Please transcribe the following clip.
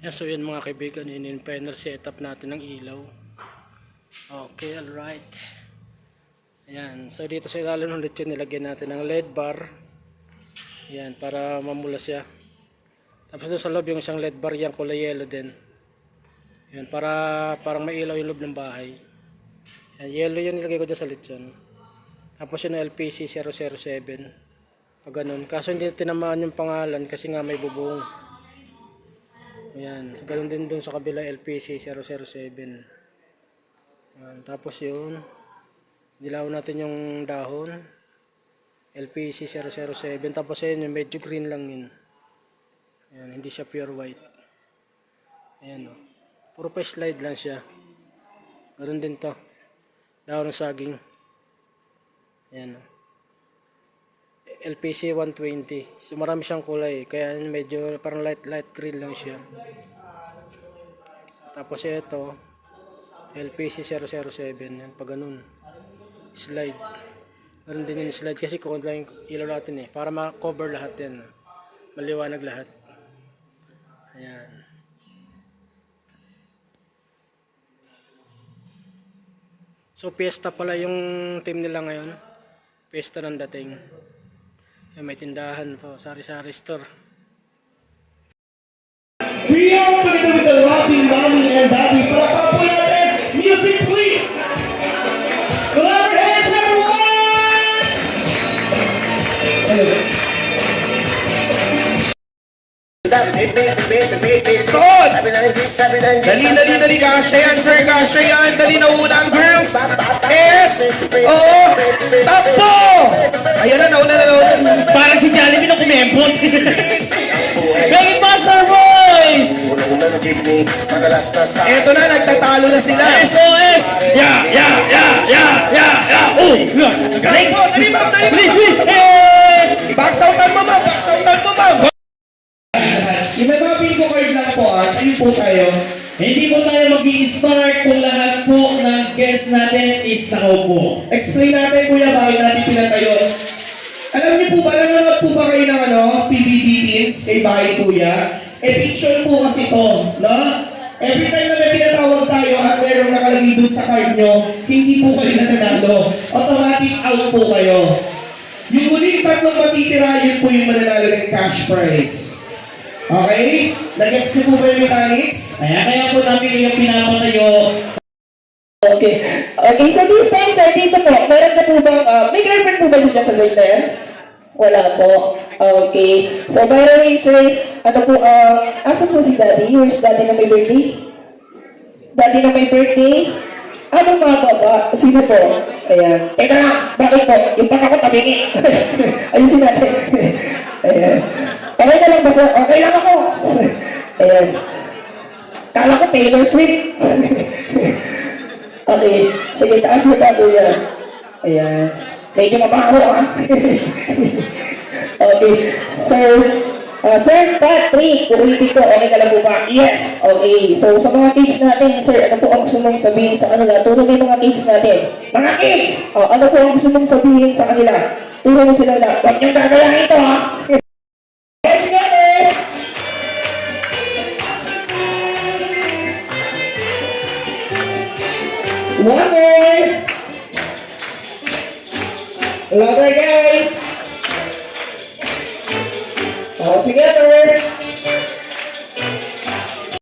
Yeah, so yun mga kaibigan, in-final setup natin ng ilaw. Okay, alright. Ayan, so dito sa ilalim ng lechon nilagyan natin ng LED bar. Ayan, para mamula siya. Tapos doon sa loob yung isang LED bar, yan kulay yellow din. Ayan, para parang may ilaw yung loob ng bahay. Ayan, yellow yun nilagay ko dyan sa lechon. Tapos yun yung LPC 007. Pag ganun. Kaso hindi tinamaan yung pangalan kasi nga may bubong. Ayan, ganun din dun sa kabila LPC 007. Ayan, tapos yun, dilaw natin yung dahon LPC 007. Tapos ayun, yung medyo green lang yun. Ayan, hindi siya pure white. Ayan o, puro pa slide lang siya. Ganun din to, dahon ng saging. Ayan o, LPC 120. So marami siyang kulay, kaya medyo parang light green lang siya. Tapos ito LPC 007. Yan, pag ganun slide, ganun din yung slide kasi kung lang yung ilaw natin para ma-cover lahat yan, maliwanag lahat. Ayan. So piyesta pala yung team nila ngayon, piyesta ng dating. May tindahan po, sari-sari store. We are together with the loving mommy and daddy. Palakpakan po natin! Music please! Clap your hands everyone! Soon! Dali, kasya yan, sir, kasya yan. Dali na unang girls. Takbo! Ayan na, nauna. Parang si Jollibee na kumempot. Baby Master Boys! Eto na, nagtatalo na sila. SOS! Yeah! Oh! Galing! Dali, ma'am! Please! Hey! Backsoutan mo, ma'am! Yung may mga bingo card lang po, ayun po tayo. Hindi po tayo mag-i-start kung lahat po ng guest natin is nakaupo. Explain natin, kuya, bakit natin pinatayo. Alam niyo po ba, nanonood po ba kayo ng PBB Teens kay bahay kuya? Eviction po kasi to, no? Every time na may pinatawag tayo at merong nakalagay dun sa card nyo, hindi po kayo nananalo. Automatic out po kayo. Yung huling tatlong matitira, yun po yung mananalo ng cash prize. Okay? Nag-gets niyo po ba yung mechanics? Kaya po namin yung pinapatayo. Okay, so this time, sir, dito po, meron na po bang, may girlfriend po ba siya dyan sa site na yan? Wala po. Okay. So, by the way, sir, asan po si daddy? Where's daddy na may birthday? Daddy na may birthday? Anong mga baba? Sino po? Ayan. Teka lang, bakit po? Yung pang ako tabingi. Ayusin natin. Ayan. Okay na lang ba, sir? Okay lang ako. Ayan. Kala ko Taylor Swift. Okay. Sige, taas mo ka, kuya. Ayan. Medyo mabaho, Okay. Sir, Patrick, uulitin ko. Okay ka lang po ba? Yes. Okay. So, sa mga kids natin, sir, ano po ang gusto mong sabihin sa kanila? Turo mo yung mga kids natin. Mga kids! Ano po ang gusto mong sabihin sa kanila? Turo mo sila na, huwag niyong gagayahin ito, Let's go, One more! Louder,